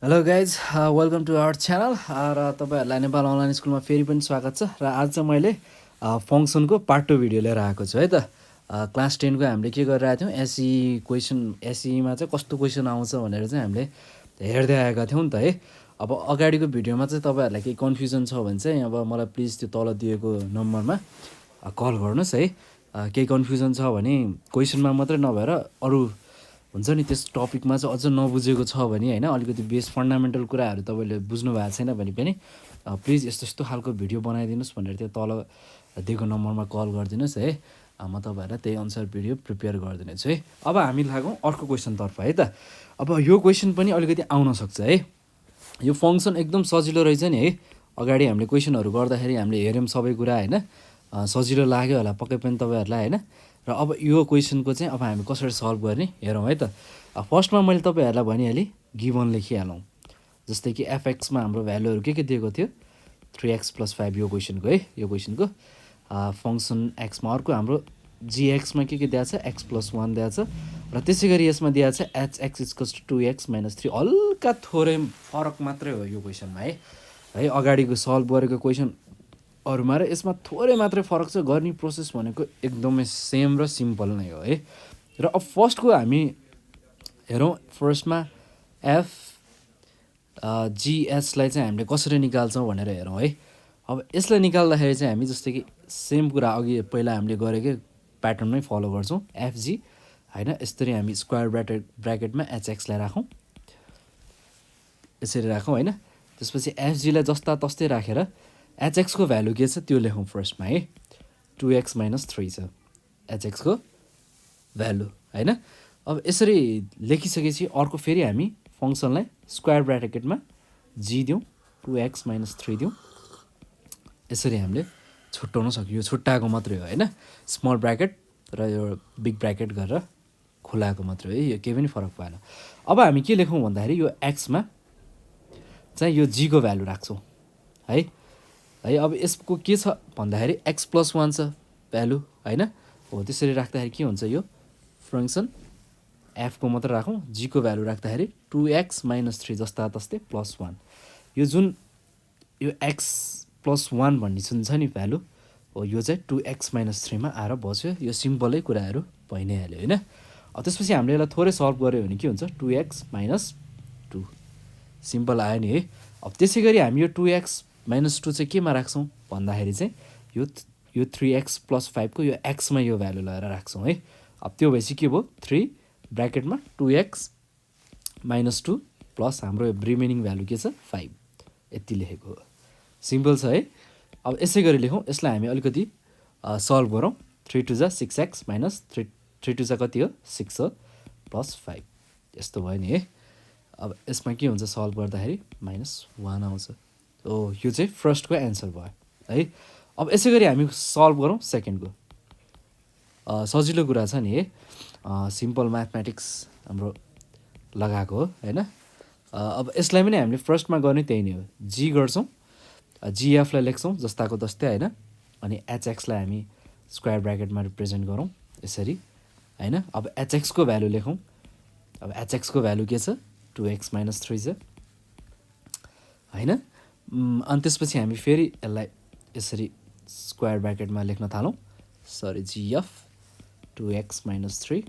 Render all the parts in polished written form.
Hello guys welcome to our channel र तपाईँहरूलाई Nepal online स्कुलमा फेरि पनि स्वागत छ र आज चाहिँ मैले फङ्सनको पार्ट 2 भिडियो लिएर आएको छु है त क्लास 10 को हामीले के गरिरहेको थियौँ एसई क्वेसन एसईमा चाहिँ कस्तो क्वेसन आउँछ भनेर चाहिँ हामीले हेर्दै आएका थियौँ नि त है। अब अगाडिको भिडियोमा चाहिँ तपाईँहरूलाई केही कन्फ्युजन छ भने चाहिँ अब मलाई प्लिज त्यो तल दिएको नम्बरमा कल गर्नुहोस् है। केही कन्फ्युजन छ भने क्वेसनमा मात्रै नभएर अरू हुन्छ नि त्यस टपिकमा चाहिँ अझ नबुझेको छ भने होइन अलिकति बेस फन्डामेन्टल कुराहरू तपाईँले बुझ्नु भएको छैन भने पनि प्लिज यस्तो यस्तो खालको भिडियो बनाइदिनुहोस् भनेर त्यो तल दिएको नम्बरमा कल गरिदिनुहोस् है। म तपाईँहरूलाई त्यही अनुसार भिडियो प्रिपेयर गरिदिनेछु है। अब हामी लागौँ अर्को क्वेसनतर्फ है त। अब यो क्वेसन पनि अलिकति आउन सक्छ है। यो फङ्सन एकदम सजिलो रहेछ नि है। अगाडि हामीले क्वेसनहरू गर्दाखेरि हामीले हेऱ्यौँ सबै कुरा होइन, सजिलो लाग्यो होला पक्कै पनि तपाईँहरूलाई होइन। र अब यो क्वेसनको चाहिँ अब हामी कसरी सल्भ गर्ने हेरौँ है त। फर्स्टमा मैले तपाईँहरूलाई भनिहालेँ गिभन लेखिहालौँ। जस्तै कि एफएक्समा हाम्रो भ्यालुहरू के दिएको थियो 3x+5 यो क्वेसनको है। यो क्वेसनको फङ्सन एक्समा अर्को हाम्रो जीएक्समा के दिएको छ x+1 दिएको छ र त्यसै गरी यसमा दिएको छ h(x = 2x - 3 हल्का थोरै फरक मात्रै हो यो क्वेसनमा है। अगाडिको सल्भ गरेको क्वेसनहरूमा र यसमा थोरै मात्रै फरक छ। गर्ने प्रोसेस भनेको एकदमै सेम र सिम्पल नै हो है। र अब फर्स्टको हामी हेरौँ। फर्स्टमा एफ जीएसलाई चाहिँ हामीले कसरी निकाल्छौँ भनेर हेरौँ है। अब यसलाई निकाल्दाखेरि चाहिँ हामी जस्तै कि सेम कुरा अघि पहिला हामीले गरेकै प्याटर्नमै फलो गर्छौँ। एफजी होइन यसरी हामी स्क्वायर ब्राकेटमा एचएक्सलाई राखौँ, यसरी राखौँ होइन। त्यसपछि एफजीलाई जस्ता तस्तै राखेर एचएक्सको भ्यालु के छ त्यो लेखौँ फर्स्टमा है। 2x - 3 छ एचएक्सको भ्यालु होइन। अब यसरी लेखिसकेपछि अर्को फेरि हामी फङ्सनलाई स्क्वायर ब्राकेटमा जी दिउँ 2x - 3 दिउँ। यसरी हामीले छुट्याउन सक्यो। यो छुट्टाएको मात्रै हो होइन, स्मल ब्राकेट र यो बिग ब्राकेट गरेर खुलाएको मात्रै हो है, यो केही पनि फरक भएन। अब हामी के लेखौँ भन्दाखेरि यो एक्समा चाहिँ यो जीको भ्यालु राख्छौँ है। अब यसको के छ भन्दाखेरि x+1 छ भ्यालु होइन। हो त्यसरी राख्दाखेरि के हुन्छ यो फङ्सन एफको मात्र राखौँ, जीको भ्यालु राख्दाखेरि 2x - 3 जस्ता तस्तै +1। यो जुन यो x+1 भन्ने जुन छ नि भ्यालु हो यो चाहिँ 2x - 3मा आएर बस्यो। यो सिम्पलै कुराहरू भइ नै हाल्यो होइन। त्यसपछि हामीले यसलाई थोरै सल्भ गऱ्यो भने के हुन्छ 2x - 2 सिम्पल आयो नि है। अब त्यसै गरी हामी यो 2x - 2 चाहिँ केमा राख्छौँ भन्दाखेरि चाहिँ यो 3x+5 को यो एक्समा यो भ्यालु लगाएर राख्छौँ है। अब त्यो भएपछि के भयो 3 ब्राकेटमा 2x - 2 प्लस हाम्रो रिमेनिङ भ्यालु के छ 5 यति लेखेको हो। सिम्पल छ है। अब यसै गरी लेखौँ, यसलाई हामी अलिकति सल्भ गरौँ। 3 2 जा 6x - 3 2 जा कति हो 6 हो +5 यस्तो भयो नि है। अब यसमा के हुन्छ सल्भ गर्दाखेरि -1 आउँछ। हो यो चाहिँ फर्स्टको एन्सर भयो है। अब यसै गरी हामी सल्भ गरौँ सेकेन्डको। सजिलो कुरा छ नि है, सिम्पल म्याथमेटिक्स हाम्रो लगाएको हो होइन। अब यसलाई पनि हामीले फर्स्टमा गर्ने त्यही नै हो, जी गर्छौँ, जिएफलाई लेख्छौँ जस्ताको तस्तै होइन। अनि एचएक्सलाई हामी स्क्वायर ब्राकेटमा रिप्रेजेन्ट गरौँ यसरी होइन। अब एचएक्सको भ्यालु लेखौँ। अब एचएक्सको भ्यालु के छ 2x - 3 छ होइन। अनि त्यसपछि हामी फेरि यसलाई यसरी स्क्वायर ब्राकेटमा लेख्न थालौँ। सरी जिएफ 2x - 3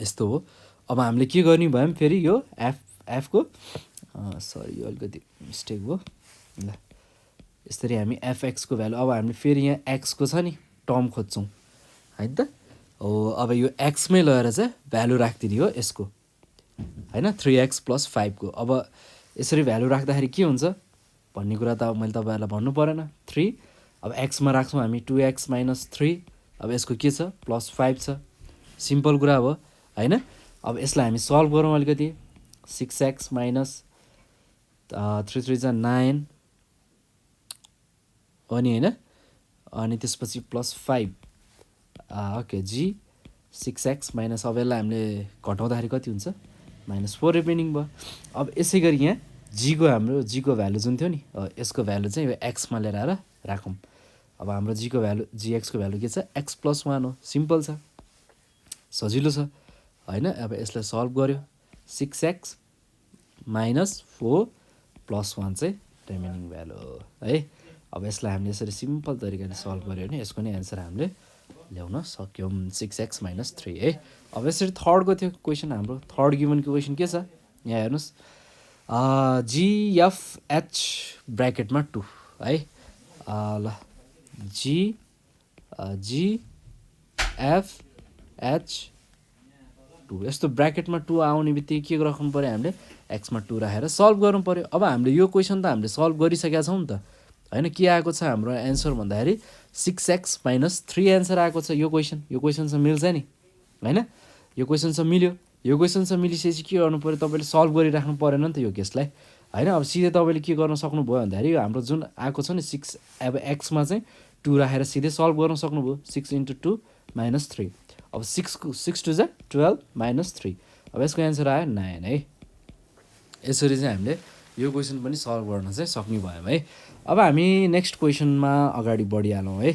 यस्तो हो। अब हामीले के गर्ने भयो भने फेरि यो एफको सरी यो अलिकति मिस्टेक भयो ल। यसरी हामी एफएक्सको भ्यालु अब हामीले फेरि यहाँ एक्सको छ नि टर्म खोज्छौँ है त। हो अब यो एक्समै लगेर चाहिँ भ्यालु राखिदिने हो यसको होइन 3x+5 को। अब यसरी भ्यालु राख्दाखेरि के हुन्छ भन्ने कुरा त अब मैले तपाईँहरूलाई भन्नु परेन। 3 अब एक्समा राख्छौँ हामी 2x - 3। अब यसको के छ +5 छ, सिम्पल कुरा हो होइन। अब यसलाई हामी सल्भ गरौँ अलिकति। 6x - 3 3 जा 9 हो नि होइन। अनि त्यसपछि +5 ओके जी 6x माइनस अब यसलाई हामीले घटाउँदाखेरि कति हुन्छ -4 रिमेनिङ भयो। अब यसै गरी यहाँ जीको भ्यालु जुन थियो नि यसको भ्यालु चाहिँ यो एक्समा लिएर आएर राखौँ। अब हाम्रो जीको भ्यालु जीएक्सको भ्यालु के छ x+1 हो। सिम्पल छ, सजिलो छ होइन। अब यसलाई सल्भ गऱ्यो 6x माइनस 4 प्लस 1 चाहिँ रिमेनिङ भ्यालु हो है। अब यसलाई हामीले यसरी सिम्पल तरिकाले सल्भ गऱ्यो भने यसको नै एन्सर हामीले ल्याउन सक्यौँ 6x माइनस 3 है। अब यसरी थर्डको थियो क्वेसन हाम्रो थर्ड गिभनको क्वेसन के छ यहाँ हेर्नुहोस् GFH ब्र्याकेटमा 2 है ल GFH 2 यस्तो ब्र्याकेटमा 2 आउने बित्तिकै के राख्नु पऱ्यो हामीले एक्समा 2 राखेर सल्भ गर्नु पऱ्यो। अब हामीले यो क्वेसन त हामीले सल्भ गरिसकेका छौँ नि त होइन। के आएको छ हाम्रो एन्सर भन्दाखेरि 6x माइनस 3 एन्सर आएको छ यो क्वेसनसँग मिल्छ नि होइन। यो क्वेसनसँग मिल्यो, यो क्वेसनसँग मिलिसकेपछि के गर्नु पऱ्यो तपाईँले सल्भ गरिराख्नु परेन नि त यो केसलाई होइन। अब सिधै तपाईँले के गर्न सक्नुभयो भन्दाखेरि हाम्रो जुन आएको छ नि 6 अब एक्समा चाहिँ 2 राखेर सिधै सल्भ गर्न सक्नुभयो 6 × 2 माइनस 3। अब 6 टू जा 12 माइनस 3 अब यसको एन्सर आयो 9 है। यसरी चाहिँ हामीले यो क्वेसन पनि सल्भ गर्न चाहिँ सक्ने भयौँ है। अब हामी नेक्स्ट क्वेसनमा अगाडि बढिहालौँ है।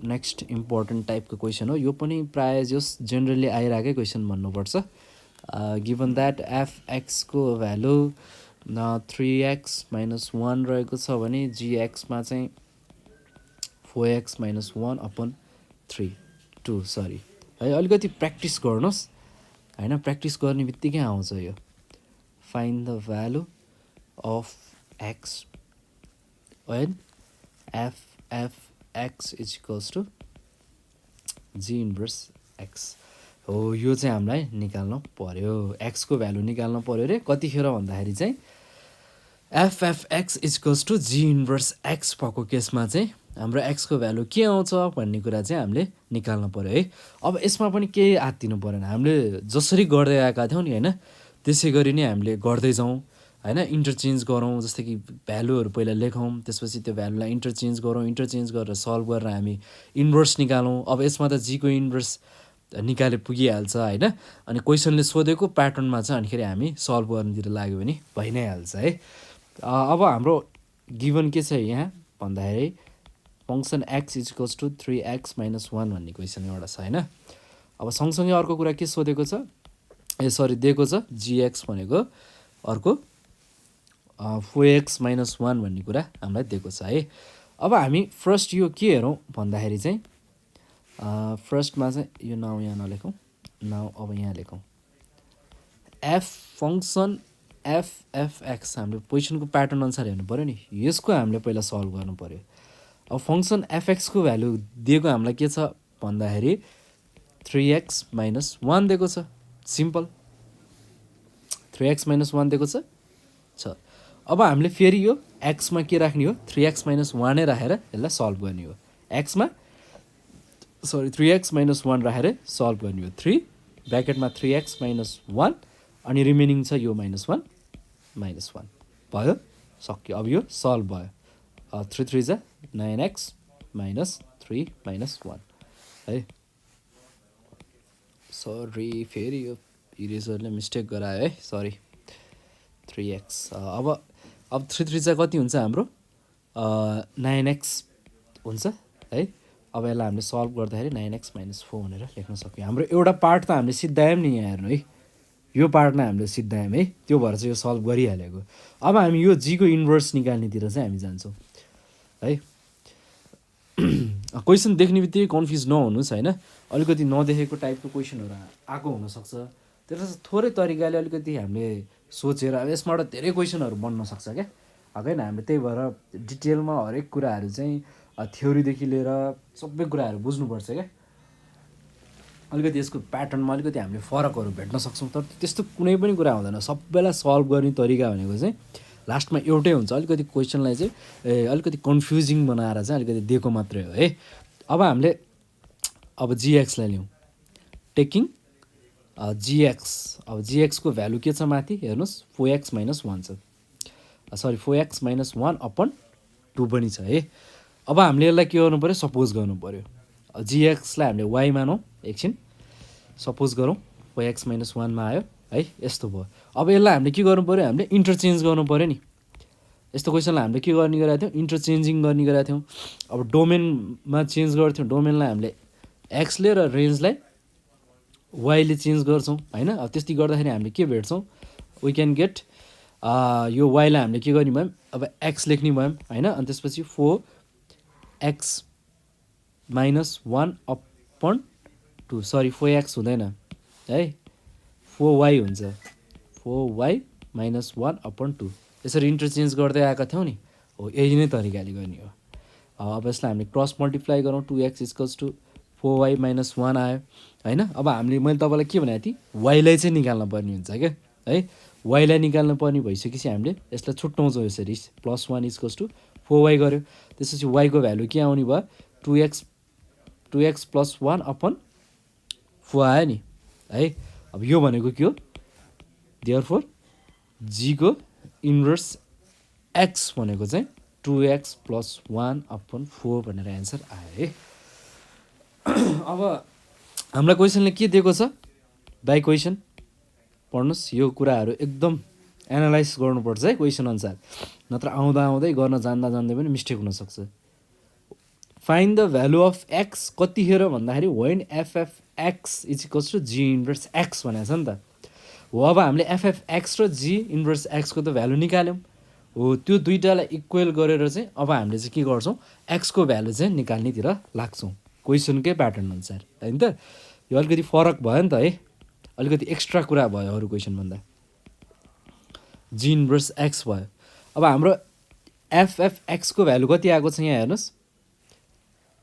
नेक्स्ट इम्पोर्टेन्ट टाइपको क्वेसन हो यो पनि प्रायः जस जेनरली आइरहेकै क्वेसन भन्नुपर्छ। गिभन द्याट एफएक्सको भ्यालु 3x माइनस 1 रहेको छ भने जीएक्समा चाहिँ 4x माइनस 1 अपन 2 सरी है। अलिकति प्र्याक्टिस गर्नुहोस् होइन, प्र्याक्टिस गर्ने बित्तिकै आउँछ यो। Find the value of x when f(x) is equals to g inverse x हो। यो चाहिँ हामीलाई निकाल्नु पर्यो, एक्सको भ्यालु निकाल्नु पर्यो रे कतिखेर भन्दाखेरि चाहिँ f(x) is equals to g inverse x भएको केसमा चाहिँ हाम्रो एक्सको भ्यालु के आउँछ भन्ने कुरा चाहिँ हामीले निकाल्नु पर्यो है। अब यसमा पनि केही आत्तिनु परेन, हामीले जसरी गर्दै आएका थियौँ नि होइन त्यसै गरी नै हामीले गर्दै जाउँ होइन। इन्टरचेन्ज गरौँ, जस्तै कि भ्यालुहरू पहिला लेखौँ त्यसपछि त्यो भ्यालुलाई इन्टरचेन्ज गरौँ, इन्टरचेन्ज गरेर सल्भ गरेर हामी इन्भर्स निकालौँ। अब यसमा त जीको इन्भर्स निकाले पुगिहाल्छ होइन। अनि क्वेसनले सोधेको प्याटर्नमा चाहिँ अनिखेरि हामी सल्भ गर्नुतिर लाग्यो भने भइ नै हाल्छ है। अब हाम्रो गिभन के छ यहाँ भन्दाखेरि function x is equals to 3x minus 1 भन्ने क्वेसन एउटा छ होइन। अब सँगसँगै अर्को कुरा के सोधेको छ दिएको छ gx भनेको अर्को 4x माइनस 1 भन्ने कुरा हामीलाई दिएको छ है। अब हामी फर्स्ट यो के हेरौँ भन्दाखेरि चाहिँ फर्स्टमा चाहिँ यो नाउँ यहाँ नलेखौँ, नाउँ अब यहाँ लेखौँ फङ्सन एफएक्स हामीले पोजिसनको प्याटर्न अनुसार हेर्नु पऱ्यो नि, यसको हामीले पहिला सल्भ गर्नु पऱ्यो। अब फङ्सन एफएक्सको भ्यालु दिएको हामीलाई के छ भन्दाखेरि 3x माइनस 1 दिएको छ, सिम्पल 3x माइनस 1 दिएको छ। अब हामीले फेरि यो एक्समा के राख्ने हो 3x माइनस 1 नै राखेर यसलाई सल्भ गर्ने हो। एक्समा 3x माइनस 1 राखेर सल्भ गर्ने हो। 3 ब्र्याकेटमा 3x माइनस 1 अनि रिमेनिङ छ यो -1 -1 भयो, सक्यो। अब यो सल्भ भयो 3 3 जा 9x माइनस 3 माइनस 1 है। सरी फेरि यो इरेजरले मिस्टेक गरायो है, सरी 3x। अब 3 3 चाहिँ कति हुन्छ हाम्रो 9x हुन्छ है। अब यसलाई हामीले सल्भ गर्दाखेरि 9x माइनस 4 भनेर लेख्न सक्यो। हाम्रो एउटा पार्ट त हामीले सिद्धायौँ नि यहाँ हेर्नु है, यो पार्टलाई हामीले सिद्धायौँ है, त्यो भएर चाहिँ यो सल्भ गरिहालेको। अब हामी यो जीको इन्भर्स निकाल्नेतिर चाहिँ हामी जान्छौँ है। क्वेसन देख्ने बित्तिकै कन्फ्युज नहुनुहोस् होइन, अलिकति नदेखेको टाइपको क्वेसनहरू आएको हुनसक्छ, त्यसलाई थोरै तरिकाले अलिकति हामीले सोचेर अब यसबाट धेरै क्वेसनहरू बन्न सक्छ क्या होइन। हामीले त्यही भएर डिटेलमा हरेक कुराहरू चाहिँ थ्योरीदेखि लिएर सबै कुराहरू बुझ्नुपर्छ क्या। अलिकति यसको प्याटर्नमा अलिकति हामीले फरकहरू भेट्न सक्छौँ, तर त्यस्तो कुनै पनि कुरा हुँदैन। सबैलाई सल्भ गर्ने तरिका भनेको चाहिँ लास्टमा एउटै हुन्छ, अलिकति क्वेसनलाई चाहिँ अलिकति कन्फ्युजिङ बनाएर चाहिँ अलिकति दिएको मात्रै हो है। अब हामीले अब जीएक्सलाई लिउँ, टेकिङ जीएक्स। अब जीएक्सको भ्यालु के छ माथि हेर्नुहोस् 4x माइनस 1 छ, सरी 4x माइनस 1 अपन 2 पनि छ है। अब हामीले यसलाई के गर्नु पऱ्यो सपोज गर्नु पऱ्यो। जीएक्सलाई हामीले वाइ मानौँ एकछिन, सपोज गरौँ 4x माइनस 1मा आयो है, यस्तो भयो। अब यसलाई हामीले के गर्नु पऱ्यो हामीले इन्टरचेन्ज गर्नु पऱ्यो नि। यस्तो क्वेसनलाई हामीले के गर्ने गरेका थियौँ इन्टरचेन्जिङ गर्ने गरेका थियौँ। अब डोमेनमा चेन्ज गर्थ्यौँ, डोमेनलाई हामीले एक्सले र रेन्जलाई वाइले चेन्ज गर्छौँ होइन। अब त्यस्तै गर्दाखेरि हामीले के भेट्छौँ वी क्यान गेट यो वाइलाई हामीले के गर्ने भयौँ अब एक्स लेख्ने भयौँ होइन। अनि त्यसपछि 4x माइनस 1/2 सरी 4x हुँदैन है 4y हुन्छ 4y माइनस 1/2 यसरी इन्टरचेन्ज गर्दै आएका थियौँ नि हो यही नै तरिकाले गर्ने हो। अब यसलाई हामीले क्रस मल्टिप्लाई गरौँ 2x equals to 4y minus 1 आयो होइन। अब हामीले मैले तपाईँलाई के भनेको थिएँ वाइलाई चाहिँ निकाल्न पर्ने हुन्छ क्या है। वाइलाई निकाल्न पर्ने भइसकेपछि हामीले यसलाई छुट्याउँछौँ यसरी +1 इक्वल्स टु 4y गऱ्यो। त्यसपछि वाईको भ्यालु के आउने भयो 2x + 1/4 आयो नि है। अब यो भनेको के हो देयरफोर जीको इन्भर्स एक्स भनेको चाहिँ 2x + 1/4 भनेर एन्सर आयो है। अब हामीलाई क्वेसनले के दिएको छ बाई क्वेसन पढ्नुहोस् यो कुराहरू एकदम एनालाइज गर्नुपर्छ है क्वेसन अनुसार नत्र आउँदा आउँदै गर्न जान्दा जान्दै पनि मिस्टेक हुनसक्छ। Find the value of x कतिखेर भन्दाखेरि वेन एफ(x) is equals to g inverse x भनेको छ नि त हो। अब हामीले एफ(x) र जी इन्भर्स एक्सको त भ्यालु निकाल्यौँ हो। त्यो दुइटालाई इक्वेल गरेर चाहिँ अब हामीले चाहिँ के गर्छौँ एक्सको भ्यालु चाहिँ निकाल्नेतिर लाग्छौँ क्वेसनकै प्याटर्न अनुसार होइन त। यो अलिकति फरक भयो नि त है अलिकति एक्स्ट्रा कुरा भयो अरू क्वेसनभन्दा। जी इन्भर्स एक्स भयो। अब हाम्रो एफएफएक्सको भ्यालु कति आएको छ यहाँ हेर्नुहोस्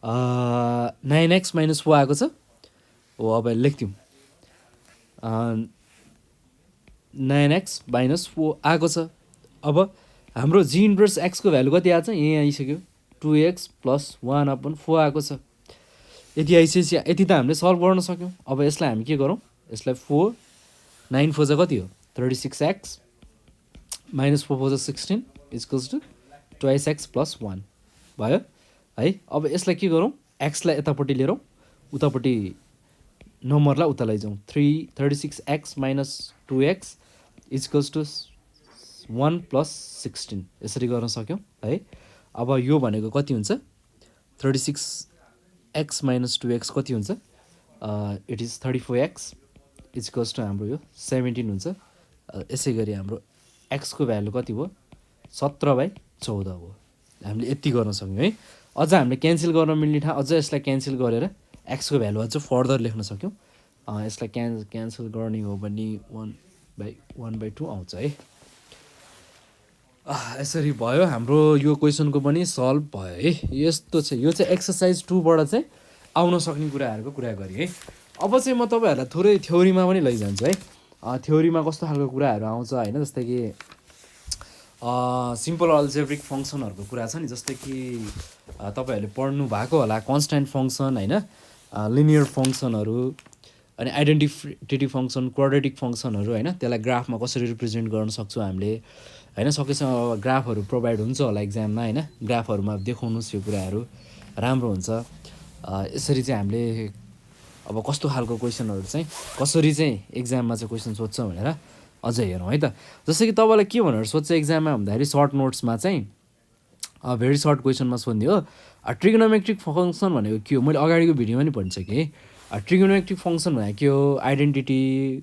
9x - 4 आएको छ हो। अब लेख्थ्यौँ 9x - 4 आएको छ। अब हाम्रो जी इन्भर्स एक्सको भ्यालु कति आएको छ यहीँ आइसक्यो 2x + 1/4 आएको छ। यति आइसकेपछि यति त हामीले सल्भ गर्न सक्यौँ। अब यसलाई हामी के गरौँ यसलाई 4 9 4 चाहिँ कति हो 36x - 4 4 16 इक्वल्स टु 2x + 1 भयो है। अब यसलाई के गरौँ एक्सलाई यतापट्टि लिएर उतापट्टि नम्बरलाई उता लैजाउँ 36x - 2x इक्वल्स टु 1 + 16 यसरी गर्न सक्यौँ है। अब यो भनेको कति हुन्छ 36x - 2x कति हुन्छ it is 34x equals to हाम्रो यो 17 हुन्छ। यसै गरी हाम्रो एक्सको भ्यालु कति भयो 17/14 हो। हामीले यति गर्न सक्यौँ है। अझ हामीले क्यान्सल गर्न मिल्ने ठाउँ अझ यसलाई क्यान्सल गरेर एक्सको भ्यालु अझ फर्दर लेख्न सक्यौँ। यसलाई क्यान्सल गर्ने हो भने 1/2 आउँछ है। यसरी भयो हाम्रो यो क्वेसनको पनि सल्भ भयो है। यस्तो छ यो चाहिँ एक्सर्साइज 2बाट चाहिँ आउन सक्ने कुराहरूको कुरा गरेँ है। अब चाहिँ म तपाईँहरूलाई थोरै थ्योरीमा पनि लैजान्छु है। थ्योरीमा कस्तो खालको कुराहरू आउँछ होइन जस्तै कि सिम्पल अल्जेब्रिक फङ्सनहरूको कुरा छ नि जस्तै कि तपाईँहरूले पढ्नु भएको होला कन्स्ट्यान्ट फङ्सन होइन लिनियर फङ्सनहरू अनि आइडेन्टिटी फङ्सन क्वाड्रेटिक फङ्सनहरू होइन त्यसलाई ग्राफमा कसरी रिप्रेजेन्ट गर्न सक्छौँ हामीले होइन। सकेसम्म अब ग्राफहरू प्रोभाइड हुन्छ होला इक्जाममा होइन ग्राफहरूमा देखाउनुहोस् यो कुराहरू राम्रो हुन्छ। यसरी चाहिँ हामीले अब कस्तो खालको क्वेसनहरू चाहिँ कसरी चाहिँ इक्जाममा चाहिँ क्वेसन सोध्छ भनेर अझै हेरौँ है त। जस्तै कि तपाईँलाई के भनेर सोध्छ इक्जाममा भन्दाखेरि सर्ट नोट्समा चाहिँ भेरी सर्ट क्वेसनमा सोध्ने हो ट्रिगोनोमेट्रिक फङ्सन भनेको के हो। मैले अगाडिको भिडियोमा नि भनिसकेँ ट्रिगोनोमेट्रिक फङ्सन भनेको के हो आइडेन्टिटी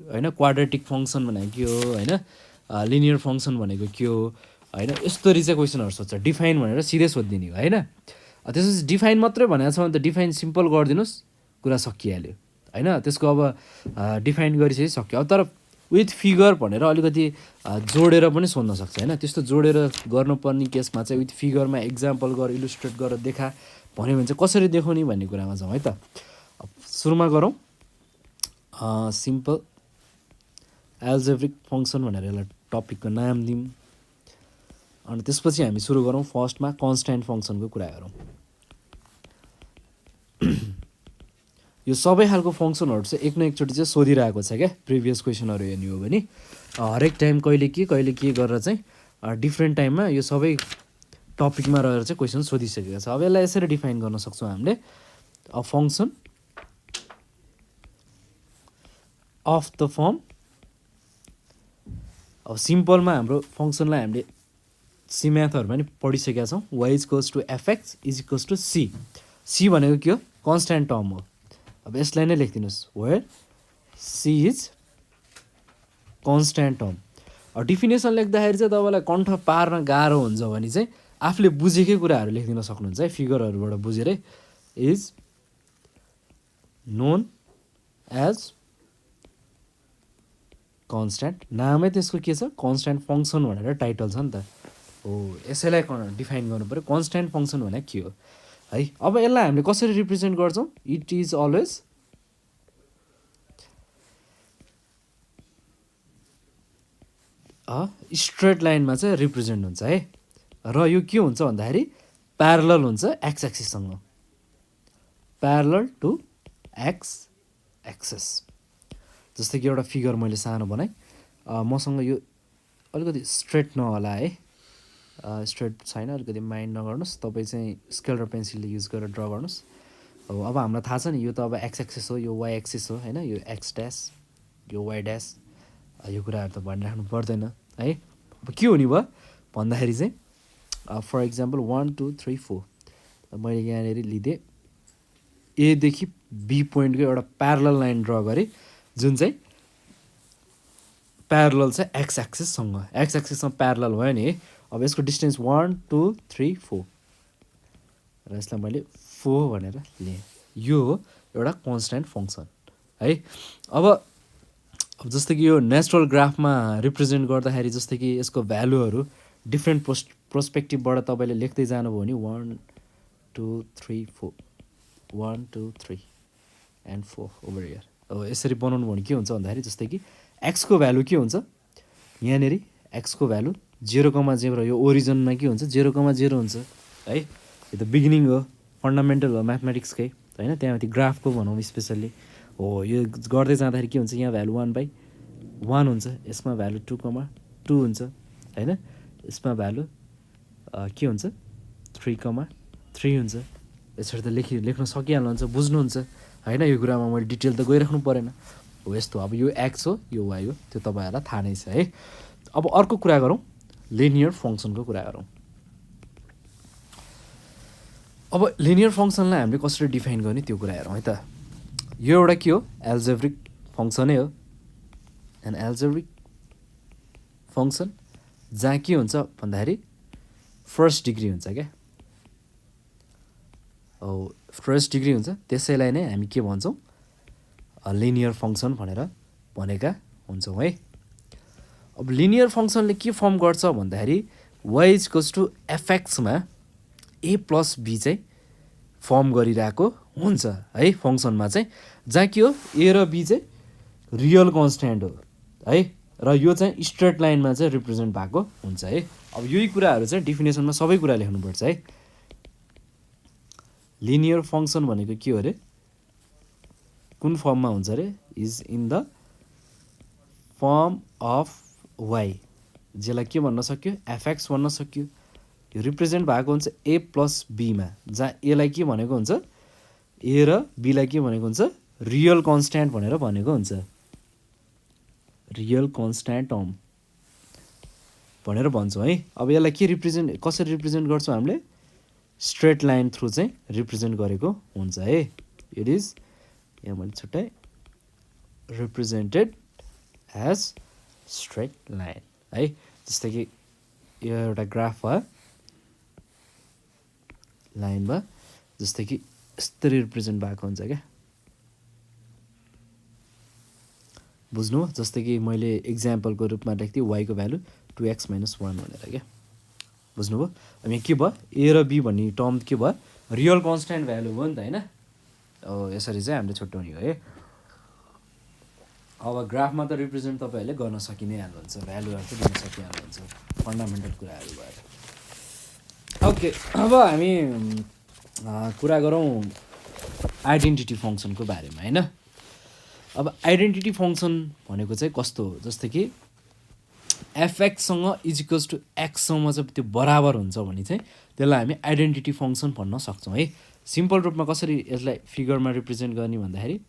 होइन क्वाड्रेटिक फङ्सन भनेको के हो होइन लिनियर फङ्सन भनेको के हो होइन यस्तरी चाहिँ क्वेसनहरू सोध्छ। डिफाइन भनेर सिधै सोधिदिने हो होइन। त्यसपछि डिफाइन मात्रै भनेको छ भने त डिफाइन सिम्पल गरिदिनुहोस् कुरा सकिहाल्यो होइन। त्यसको अब डिफाइन गरिसकेपछि सक्यो। अब तर विथ फिगर भनेर अलिकति जोडेर पनि सोध्न सक्छ होइन। त्यस्तो जोडेर गर्नुपर्ने केसमा चाहिँ विथ फिगरमा इक्जाम्पल गर इलुस्ट्रेट गरेर देखा भन्यो भने चाहिँ कसरी देखाउने भन्ने कुरामा जाउँ है त। सुरुमा गरौँ सिम्पल एल्जेब्रिक फङ्सन भनेर यसलाई टपिकको नाम दिउँ। अनि त्यसपछि हामी सुरु गरौँ फर्स्टमा कन्स्ट्यान्ट फङ्सनको कुरा गरौँ। यो सबै खालको फङ्सनहरू चाहिँ एक न एकचोटि चाहिँ सोधिरहेको छ क्या प्रिभियस क्वेसनहरू हेर्ने हो भने हरेक टाइम कहिले के गरेर चाहिँ डिफ्रेन्ट टाइममा यो सबै टपिकमा रहेर चाहिँ क्वेसन सोधिसकेको छ। अब यसलाई यसरी डिफाइन गर्न सक्छौँ हामीले a function of the form अब सिम्पलमा हाम्रो फङ्सनलाई हामीले सी म्याथहरूमा पनि पढिसकेका छौँ y equals to f x is equals to c भनेको के हो कन्स्ट्यान्ट टर्म हो। अब यसलाई नै लेखिदिनुहोस् where c is constant term. Definition लेख्दाखेरि चाहिँ तपाईँलाई कण्ठ पार्न गाह्रो हुन्छ भने चाहिँ आफूले बुझेकै कुराहरू लेखिदिन सक्नुहुन्छ है, फिगरहरूबाट बुझेरै। इज नोन एज कन्स्ट्यान्ट, नामै त्यसको के छ, कन्स्ट्यान्ट फङ्सन भनेर टाइटल छ नि त हो। यसैलाई डिफाइन गर्नु पऱ्यो कन्स्ट्यान्ट फङ्सन भनेको के हो है। अब यसलाई हामीले कसरी रिप्रेजेन्ट गर्छौँ, इट इज अलवेज स्ट्रेट लाइनमा चाहिँ रिप्रेजेन्ट हुन्छ है। र यो के हुन्छ भन्दाखेरि प्यारलल हुन्छ एक्स एक्सिससँग, प्यारलल टु एक्स एक्सेस। जस्तै कि एउटा फिगर मैले सानो बनाएँ, मसँग यो अलिकति स्ट्रेट नहोला है, स्ट्रेट छैन, अलिकति माइन्ड नगर्नुहोस्, तपाईँ चाहिँ स्केल र पेन्सिलले युज गरेर ड्र गर्नुहोस्। हो अब हामीलाई थाहा छ नि यो त अब एक्स एक्सेस हो, यो वाइ एक्सेस हो होइन, यो एक्स ड्यास, यो वाइ ड्यास, यो कुराहरू त भनिराख्नु पर्दैन है। अब के हुने भयो भन्दाखेरि चाहिँ फर इक्जाम्पल 1 2 3 4 मैले यहाँनिर लिँदै एदेखि बी पोइन्टको एउटा प्यारलल लाइन ड्र गरेँ जुन चाहिँ प्यारलल छ एक्स एक्सिससँग, एक्स एक्सिससँग प्यारलल भयो नि। अब यसको डिस्टेन्स 1 2 3 4 र यसलाई मैले 4 भनेर लिएँ। यो हो एउटा कन्स्ट्यान्ट फङ्सन है। अब जस्तै कि यो नेचुरल ग्राफमा रिप्रेजेन्ट गर्दाखेरि जस्तै कि यसको भ्यालुहरू डिफ्रेन्ट पर्सपेक्टिभबाट तपाईँले लेख्दै जानुभयो भने 1 2 3 4 1 2 3 एन्ड 4 ओभर हियर। अब यसरी बनाउनु भने के हुन्छ भन्दाखेरि जस्तै कि एक्सको भ्यालु के हुन्छ, यहाँनिर एक्सको भ्यालु 0,0, यो ओरिजिनमा के हुन्छ 0,0 हुन्छ है। यो त बिगिनिङ हो, फन्डामेन्टल हो म्याथमेटिक्सकै होइन, त्यहाँमाथि ग्राफको भनौँ स्पेसल्ली हो। यो गर्दै जाँदाखेरि के हुन्छ, यहाँ भ्यालु 1/1 हुन्छ, यसमा भ्यालु 2,2 हुन्छ होइन, यसमा भ्यालु के हुन्छ 3,3 हुन्छ। यसरी त लेख्न सकिहाल्नुहुन्छ, बुझ्नुहुन्छ होइन। यो कुरामा मैले डिटेल त गइराख्नु परेन हो। यस्तो अब यो एक्स हो, यो वाइ हो, त्यो तपाईँहरूलाई थाहा नै छ है। अब अर्को कुरा गरौँ, लिनियर फङ्सनको कुरा गरौँ। अब लिनियर फङ्सनलाई हामीले कसरी डिफाइन गर्ने त्यो कुरा हेरौँ है त। यो एउटा के हो, एल्जेब्रिक फङ्सनै हो, एन एल्जेब्रिक फङ्सन जहाँ के हुन्छ भन्दाखेरि फर्स्ट डिग्री हुन्छ क्या, हो फर्स्ट डिग्री हुन्छ, त्यसैलाई नै हामी के भन्छौँ लिनियर फङ्सन भनेर भनेका हुन्छौँ है। अब लिनियर फङ्सनले के फर्म गर्छ भन्दाखेरि वाइ इक्वल्स टु एफएक्समा ए प्लस बी चाहिँ फर्म गरिरहेको हुन्छ है फङ्सनमा चाहिँ, जहाँ के हो ए र बी चाहिँ रियल कन्स्ट्यान्ट हो है, र यो चाहिँ स्ट्रेट लाइनमा चाहिँ रिप्रेजेन्ट भएको हुन्छ है। अब यही कुराहरू चाहिँ डिफिनेसनमा सबै कुरा लेख्नुपर्छ है। लिनियर फङ्सन भनेको के हो अरे, कुन फर्ममा हुन्छ अरे, is in the form of y, जसलाई के भन्न सक्यो एफएक्स भन्न सक्यो। यो रिप्रेजेन्ट भएको हुन्छ ए प्लस बीमा, जहाँ एलाई के भनेको हुन्छ, ए र बीलाई के भनेको हुन्छ रियल कन्स्ट्यान्ट भनेर भनेको हुन्छ, रियल कन्स्ट्यान्ट टर्म भनेर भन्छौँ है। अब यसलाई के रिप्रेजेन्ट कसरी रिप्रेजेन्ट गर्छौँ हामीले, स्ट्रेट लाइन थ्रु चाहिँ रिप्रेजेन्ट गरेको हुन्छ है। इट इज यहाँ मैले छुट्टै रिप्रेजेन्टेड एज स्ट्रेट लाइन है। जस्तै कि यो एउटा ग्राफ भयो, लाइन भयो, जस्तै कि यस्तरी रिप्रेजेन्ट भएको हुन्छ क्या, बुझ्नु। जस्तै कि मैले इक्जाम्पलको रूपमा लेख्थेँ वाइको भ्यालु 2x - 1 भनेर क्या, बुझ्नुभयो। अब यहाँ के भयो, ए र बी भन्ने टर्म के भयो, रियल कन्स्ट्यान्ट भ्यालु भयो नि त होइन। यसरी चाहिँ हामीले छुट्याउने हो है। अब ग्राफमा त रिप्रेजेन्ट तपाईँहरूले गर्न सकि नै हाल्नुहुन्छ, भ्यालुहरू चाहिँ दिन सकिहाल्नुहुन्छ, फन्डामेन्टल कुराहरू भएर। ओके, अब हामी कुरा गरौँ आइडेन्टिटी फङ्सनको बारेमा होइन। अब आइडेन्टिटी फङ्सन भनेको चाहिँ कस्तो हो, जस्तै कि एफएक्ससँग इजिकल्स टु एक्ससँग चाहिँ त्यो बराबर हुन्छ भने चाहिँ त्यसलाई हामी आइडेन्टिटी फङ्सन भन्न सक्छौँ है। सिम्पल रूपमा कसरी यसलाई फिगरमा रिप्रेजेन्ट गर्ने भन्दाखेरि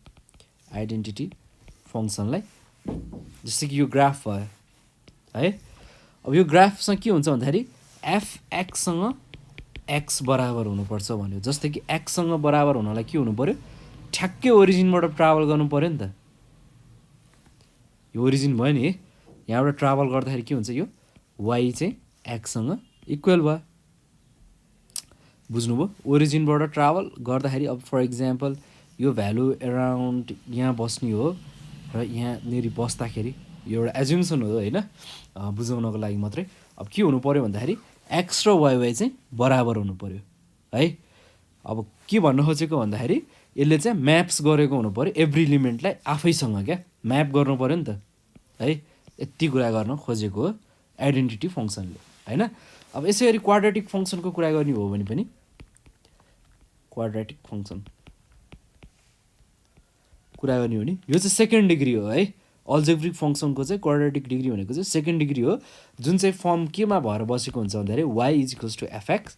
आइडेन्टिटी फङ्सनलाई जस्तै कि यो ग्राफ भयो है। अब यो ग्राफसँग के हुन्छ भन्दाखेरि एफएक्ससँग एक्स बराबर हुनुपर्छ भन्यो। जस्तै कि एक्ससँग बराबर हुनलाई के हुनु पऱ्यो, ठ्याक्कै ओरिजिनबाट ट्राभल गर्नु पऱ्यो नि त। यो ओरिजिन भयो नि, यहाँबाट ट्राभल गर्दाखेरि के हुन्छ यो वाइ चाहिँ एक्ससँग इक्वल भयो बुझ्नुभयो ओरिजिनबाट ट्राभल गर्दाखेरि अब फर इक्जाम्पल यो भ्यालु एराउन्ड यहाँ बस्ने हो र यहाँनिर बस्दाखेरि यो एउटा एज्युम्सन हो होइन बुझाउनको लागि मात्रै अब के हुनु पऱ्यो भन्दाखेरि एक्स र वाइ चाहिँ बराबर हुनु पऱ्यो है अब के भन्न खोजेको भन्दाखेरि यसले चाहिँ म्याप्स गरेको हुनु पऱ्यो एभ्री इलिमेन्टलाई आफैसँग क्या म्याप गर्नु पऱ्यो नि त है यति कुरा गर्न खोजेको हो आइडेन्टिटी फङ्सनले होइन अब यसै गरी क्वाड्रेटिक फङ्सनको कुरा गर्ने हो भने पनि क्वाड्रेटिक फङ्सन कुरा गर्ने हो भने यो चाहिँ सेकेन्ड डिग्री हो है अल्जेब्रिक फङ्सनको चाहिँ क्वाड्रेटिक डिग्री भनेको चाहिँ सेकेन्ड डिग्री हो जुन चाहिँ फर्म केमा भएर बसेको हुन्छ भन्दाखेरि y is equals to f x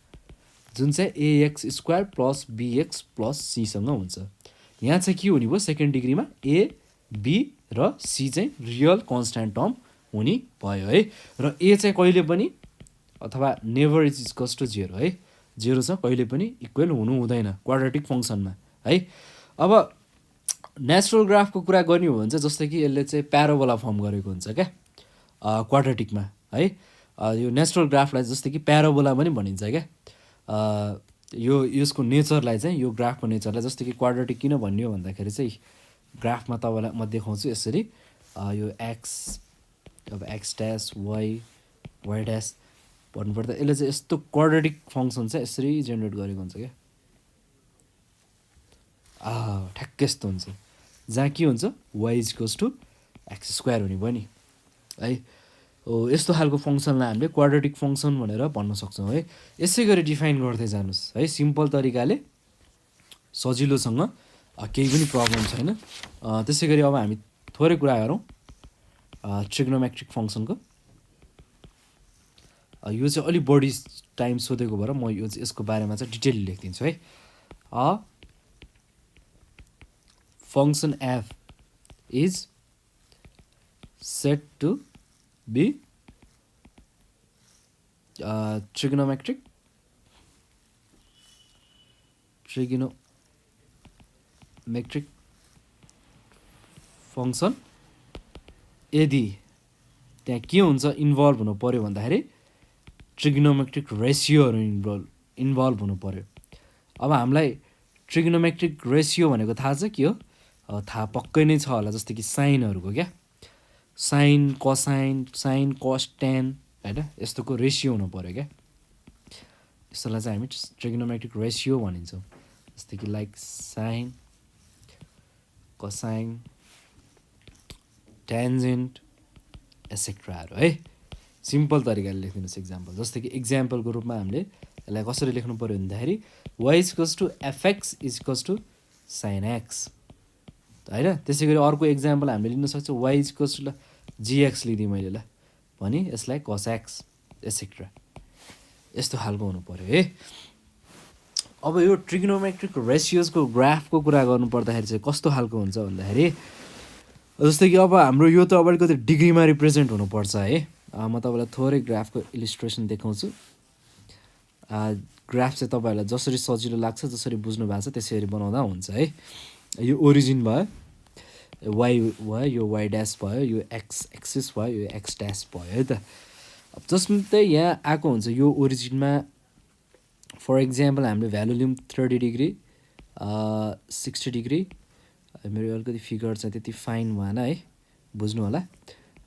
जुन चाहिँ a x square plus b x plus सीसँग हुन्छ यहाँ चाहिँ के हुने भयो सेकेन्ड डिग्रीमा ए बी र सी चाहिँ रियल कन्सट्यान्ट टर्म हुने भयो है र ए चाहिँ कहिले पनि अथवा नेभर इज इक्वल्स टु 0 है 0 चाहिँ कहिले पनि इक्वल हुनु हुँदैन क्वाड्रेटिक फङ्सनमा है अब नेचुरल ग्राफको कुरा गर्ने हो भने चाहिँ जस्तै कि यसले चाहिँ प्याराबोला फर्म गरेको हुन्छ क्या क्वाड्रेटिकमा है यो नेचुरल ग्राफलाई जस्तै कि प्याराबोला पनि भनिन्छ क्या यो यसको नेचरलाई चाहिँ यो ग्राफको नेचरलाई जस्तै कि क्वाड्रेटिक किन भन्ने हो भन्दाखेरि चाहिँ ग्राफमा तपाईँलाई म देखाउँछु यसरी यो एक्स अब एक्स ड्यास वाइ ड्यास भन्नुपर्दा यसले चाहिँ यस्तो क्वाड्रेटिक फङ्सन चाहिँ यसरी जेनेरेट गरेको हुन्छ क्या ठ्याक्कै यस्तो हुन्छ जहाँ के हुन्छ y is equals to x square हुने भयो नि है हो यस्तो खालको फङ्सनलाई हामीले क्वाड्रेटिक फङ्सन भनेर भन्न सक्छौँ है यसै गरी डिफाइन गर्दै जानुहोस् है सिम्पल तरिकाले सजिलोसँग केही पनि प्रब्लम छैन त्यसै गरी अब हामी थोरै कुरा गरौँ ट्रिग्नोमेट्रिक फङ्सनको यो चाहिँ अलिक बढी टाइम सोधेको भएर म यो यसको बारेमा चाहिँ डिटेल लेखिदिन्छु है function f is set to be trigonometric function यदि त्यहाँ के हुन्छ इन्भल्भ हुनु पऱ्यो भन्दाखेरि ट्रिग्नोमेट्रिक रेसियोहरू इन्भल्भ हुनु पऱ्यो अब हामीलाई ट्रिग्नोमेट्रिक रेसियो भनेको थाहा छ के हो थाहा पक्कै नै छ होला जस्तै कि साइनहरूको क्या साइन साइन कस टेन होइन यस्तोको रेसियो हुनु पऱ्यो क्या यस्तोलाई चाहिँ हामी ट्रिग्नोमेट्रिक रेसियो भनिन्छौँ जस्तै कि लाइक साइन कोसाइन टेन्जेन्ट एसेक्ट्राहरू है सिम्पल तरिकाले लेखिदिनुहोस् इक्जाम्पल जस्तै कि इक्जाम्पलको रूपमा हामीले यसलाई कसरी लेख्नु पऱ्यो भन्दाखेरि y is equals to f x is equals to sine x होइन त्यसै गरी अर्को इक्जाम्पल हामीले लिन सक्छौँ y is equals to g x लिदिएँ मैले ल भने यसलाई कस एक्स एसेक्ट्रा यस्तो खालको हुनु पऱ्यो है अब यो ट्रिग्नोमेट्रिक रेसियोजको ग्राफको कुरा गर्नु पर्दाखेरि चाहिँ कस्तो खालको हुन्छ भन्दाखेरि जस्तै कि अब हाम्रो यो त अब अलिकति डिग्रीमा रिप्रेजेन्ट हुनुपर्छ है म तपाईँलाई थोरै ग्राफको इलिस्ट्रेसन देखाउँछु ग्राफ चाहिँ तपाईँहरूलाई जसरी सजिलो लाग्छ जसरी बुझ्नु भएको छ त्यसरी बनाउँदा हुन्छ है यो ओरिजिन भयो वाइ भयो यो वाइ ड्यास भयो यो एक्स एक्सिस भयो यो एक्स ड्यास भयो है त अब जसमा यहाँ आएको हुन्छ यो ओरिजिनमा फर इक्जाम्पल हामीले भ्यालु लिउँ 30 डिग्री 60 डिग्री मेरो अलिकति फिगर चाहिँ त्यति फाइन भएन है बुझ्नु होला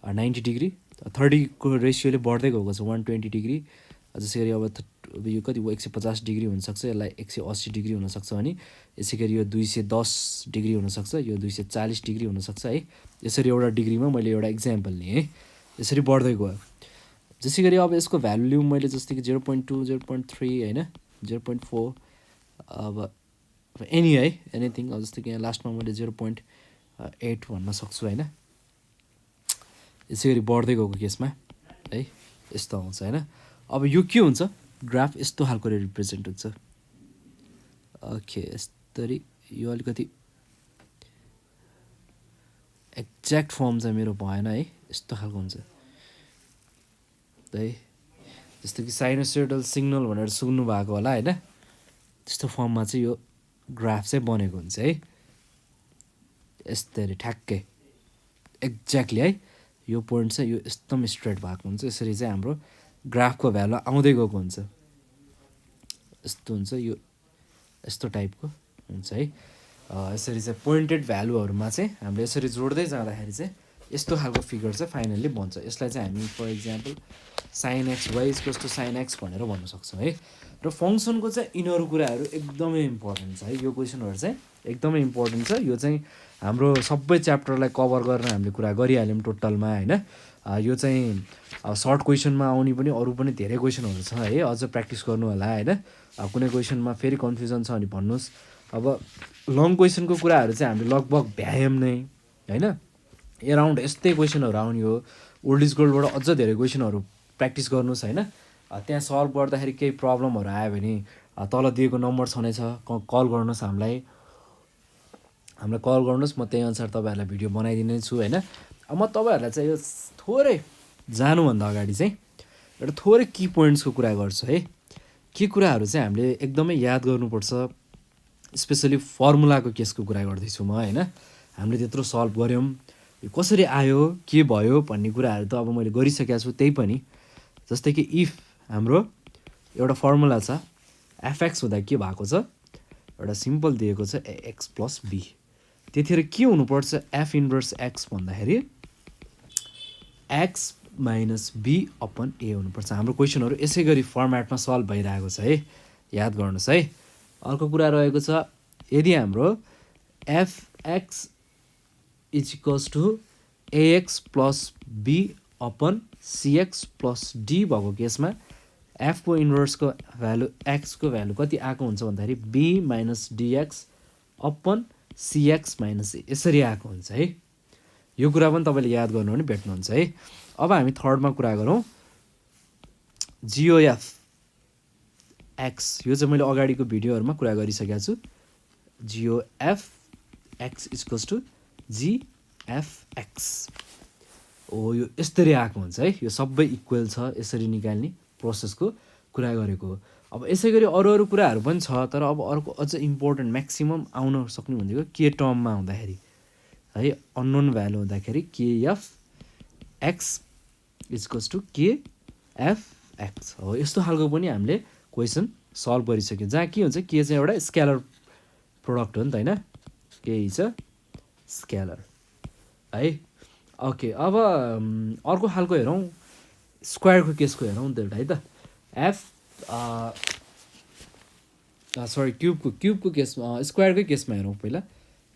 90 डिग्री 30 को रेसियोले बढ्दै गएको छ 120 डिग्री जसै गरी अब यो कति 150 डिग्री हुनसक्छ यसलाई 180 डिग्री हुनसक्छ भने यसै गरी यो 210 डिग्री हुनसक्छ यो 240 डिग्री हुनसक्छ है यसरी एउटा डिग्रीमा मैले एउटा इक्जाम्पल लिएँ है यसरी बढ्दै गयो जसै गरी अब यसको भ्यालु लिउँ मैले जस्तै कि 0.2 0.3 होइन 0.4 अब एनी है एनिथिङ अब जस्तै कि यहाँ लास्टमा मैले 0.8 भन्न सक्छु होइन यसै गरी बढ्दै गएको केसमा है यस्तो आउँछ होइन अब यो के हुन्छ ग्राफ यस्तो खालको रिप्रेजेन्ट हुन्छ ओके यस्तरी यो अलिकति एक्ज्याक्ट फर्म चाहिँ मेरो भएन है यस्तो खालको हुन्छ है जस्तो कि साइनोसोइडल सिग्नल भनेर सुन्नु भएको होला होइन त्यस्तो फर्ममा चाहिँ यो ग्राफ चाहिँ बनेको हुन्छ है यस्तरी ठ्याक्कै एक्ज्याक्टली है यो पोइन्ट चाहिँ यो एकदम स्ट्रेट भएको हुन्छ, यसरी चाहिँ हाम्रो ग्राफको भ्यालु आउँदै गएको हुन्छ, यस्तो हुन्छ, यो यस्तो टाइपको हुन्छ है। यसरी चाहिँ पोइन्टेड भ्यालुहरूमा चाहिँ हामीले यसरी जोड्दै जाँदाखेरि चाहिँ यस्तो खालको फिगर चाहिँ फाइनल्ली बन्छ। यसलाई चाहिँ हामी for example sine x y is equals to sine x भनेर भन्न सक्छौँ है। र फङ्सनको चाहिँ यिनीहरू कुराहरू एकदमै इम्पोर्टेन्ट छ है, यो क्वेसनहरू चाहिँ एकदमै इम्पोर्टेन्ट छ। यो चाहिँ हाम्रो सबै च्याप्टरलाई कभर गरेर हामीले कुरा गरिहाल्यौँ टोटलमा होइन। यो चाहिँ सर्ट क्वेसनमा आउने पनि अरू पनि धेरै क्वेसनहरू छ है, अझ प्र्याक्टिस गर्नु होला होइन। कुनै क्वेसनमा फेरि कन्फ्युजन छ भने भन्नुहोस्। अब लङ क्वेसनको कुराहरू चाहिँ हामीले लगभग भ्यायौँ नै होइन, एराउन्ड यस्तै क्वेसनहरू आउने हो। ओल्ड इज गोल्डबाट अझ धेरै क्वेसनहरू प्र्याक्टिस गर्नुहोस् होइन। त्यहाँ सल्भ गर्दाखेरि केही प्रब्लमहरू आयो भने तल दिएको नम्बर छँदैछ, कल गर्नुहोस् हामीलाई कल गर्नुहोस्, म त्यही अनुसार तपाईँहरूलाई भिडियो बनाइदिने छु होइन। अब म तपाईँहरूलाई चाहिँ यो थोरै जानुभन्दा अगाडि चाहिँ एउटा थोरै की पोइन्ट्सको कुरा गर्छु है। के कुराहरू चाहिँ हामीले एकदमै याद गर्नुपर्छ, स्पेसली फर्मुलाको केसको कुरा गर्दैछु म होइन। हामीले त्यत्रो सल्भ गऱ्यौँ, यो कसरी आयो के भयो भन्ने कुराहरू त अब मैले गरिसकेको छु। त्यही पनि जस्तै कि इफ हाम्रो एउटा फर्मुला छ एफएक्स हुँदा के भएको छ, एउटा सिम्पल दिएको छ एक्स प्लस बी, त्यतिखेर के हुनुपर्छ एफ इन्भर्स एक्स भन्दाखेरि एक्स माइनस बी अपन ए हुनुपर्छ। हाम्रो क्वेसनहरू यसै गरी फर्मेटमा सल्भ भइरहेको छ है, याद गर्नुहोस् है। अर्को कुरा रहेको छ यदि हाम्रो f x is equals to a x plus b upon c x plus d भएको केसमा एफको इन्भर्सको भ्यालु एक्सको भ्यालु कति आएको हुन्छ भन्दाखेरि b minus d x upon c x minus a, यसरी आएको हुन्छ है। यो कुरा पनि तपाईँले याद गर्नु भने भेट्नुहुन्छ है। अब हामी थर्डमा कुरा गरौँ जिओएफ एक्स। यो चाहिँ मैले अगाडिको भिडियोहरूमा कुरा गरिसकेको छु। जिओएफ एक्स इक्वल्स टु जिएफएक्स हो, यो यसरी आएको हुन्छ है। यो सबै इक्वल छ, यसरी निकाल्ने प्रोसेसको कुरा गरेको हो। अब यसै गरी अरू अरू कुराहरू पनि छ, तर अब अर्को अझ इम्पोर्टेन्ट म्याक्सिमम् आउन सक्ने भनेको के टर्ममा हुँदाखेरि है, अननोन भ्यालु हुँदाखेरि केएफ एक्स इक्वल्स टु केएफएक्स हो। यस्तो खालको पनि हामीले क्वेसन सल्भ गरिसक्यौँ, जहाँ के हुन्छ के चाहिँ एउटा स्केलर प्रोडक्ट हो नि त होइन, के इज अ स्केलर है। ओके, अब अर्को खालको हेरौँ, स्क्वायरको केसको हेरौँ त एउटा है त। क्युबको केसमा स्क्वायरकै केसमा हेरौँ पहिला।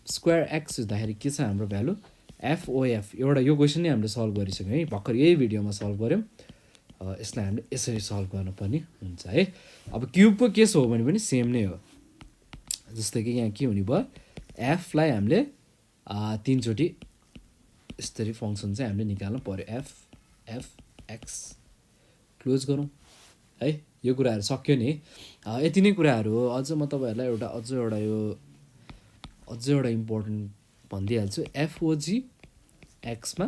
स्क्वायर एक्स हुँदाखेरि के छ हाम्रो भ्यालु एफओएफ। एउटा यो क्वेसन नै हामीले सल्भ गरिसक्यौँ है, भर्खर यही भिडियोमा सल्भ गऱ्यौँ। यसलाई हामीले यसरी सल्भ गर्नुपर्ने हुन्छ है। अब क्युबको केस हो भने पनि सेम नै हो, जस्तै कि यहाँ के हुने भयो एफलाई हामीले 3 चोटि यसरी फङ्सन चाहिँ हामीले निकाल्नु पऱ्यो, एफ एफ एक्स। क्लोज गरौँ है, यो कुराहरू सक्यो नि। यति नै कुराहरू हो। अझ म तपाईँहरूलाई अझ एउटा इम्पोर्टेन्ट भनिदिइहाल्छु। एफओजी एक्समा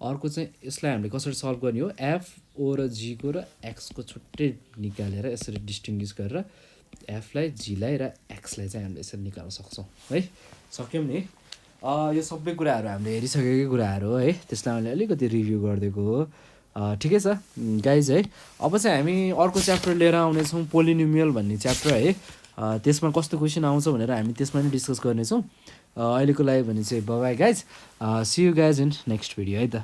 अर्को चाहिँ यसलाई हामीले कसरी सल्भ गर्ने हो, एफओ र जीको र एक्सको छुट्टै निकालेर यसरी डिस्टिङ्ग्विस गरेर एफलाई जीलाई र एक्सलाई चाहिँ हामीले यसरी निकाल्न सक्छौँ है। सक्यौँ नि। यो सबै कुराहरू हामीले हेरिसकेकै कुराहरू हो है, त्यसलाई मैले अलिकति रिभ्यू गरिदिएको हो। ठिकै छ गाइज है। अब चाहिँ हामी अर्को च्याप्टर लिएर आउनेछौँ, पोलिनोमियल भन्ने च्याप्टर है। त्यसमा कस्तो क्वेसन आउँछ भनेर हामी त्यसमा नै डिस्कस गर्नेछौँ। अहिलेको लागि भने चाहिँ bye bye guys, see you guys in next video है त।